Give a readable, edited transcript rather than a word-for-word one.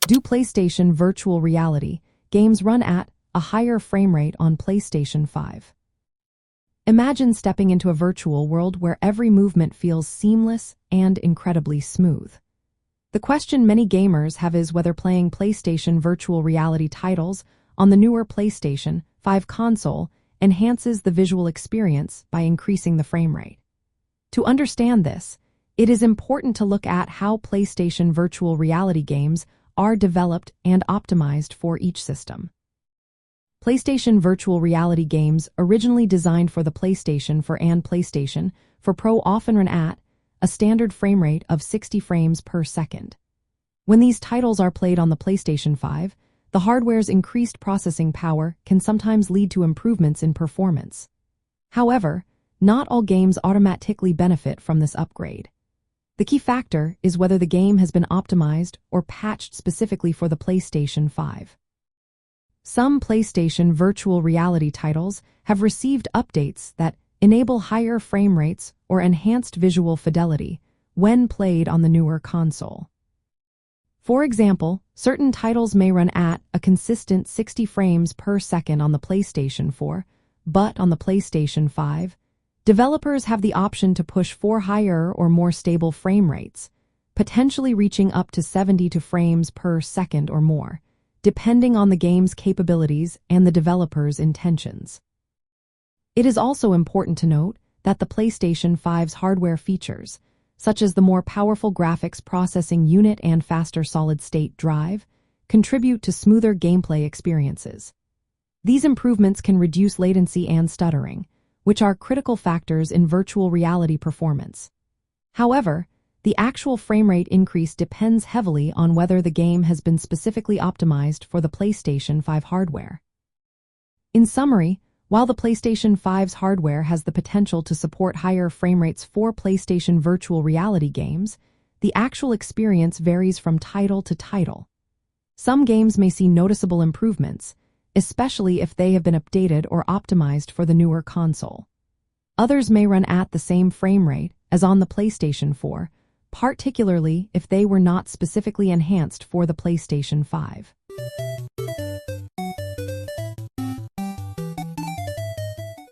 Do PlayStation Virtual Reality games run at a higher frame rate on PlayStation 5? Imagine stepping into a virtual world where every movement feels seamless and incredibly smooth. The question many gamers have is whether playing PlayStation Virtual Reality titles on the newer PlayStation 5 console enhances the visual experience by increasing the frame rate. To understand this, it is important to look at how PlayStation Virtual Reality games are developed and optimized for each system. PlayStation Virtual Reality games originally designed for the PlayStation 4 and PlayStation 4 Pro often run at a standard frame rate of 60 frames per second. When these titles are played on the PlayStation 5, the hardware's increased processing power can sometimes lead to improvements in performance. However, not all games automatically benefit from this upgrade. The key factor is whether the game has been optimized or patched specifically for the PlayStation 5. Some PlayStation Virtual Reality titles have received updates that enable higher frame rates or enhanced visual fidelity when played on the newer console. For example, certain titles may run at a consistent 60 frames per second on the PlayStation 4, but on the PlayStation 5, developers have the option to push for higher or more stable frame rates, potentially reaching up to 70 frames per second or more, depending on the game's capabilities and the developer's intentions. It is also important to note that the PlayStation 5's hardware features, such as the more powerful graphics processing unit and faster solid-state drive, contribute to smoother gameplay experiences. These improvements can reduce latency and stuttering, which are critical factors in virtual reality performance. However, the actual frame rate increase depends heavily on whether the game has been specifically optimized for the PlayStation 5 hardware. In summary, while the PlayStation 5's hardware has the potential to support higher frame rates for PlayStation Virtual Reality games, the actual experience varies from title to title. Some games may see noticeable improvements, especially if they have been updated or optimized for the newer console. Others may run at the same frame rate as on the PlayStation 4, particularly if they were not specifically enhanced for the PlayStation 5.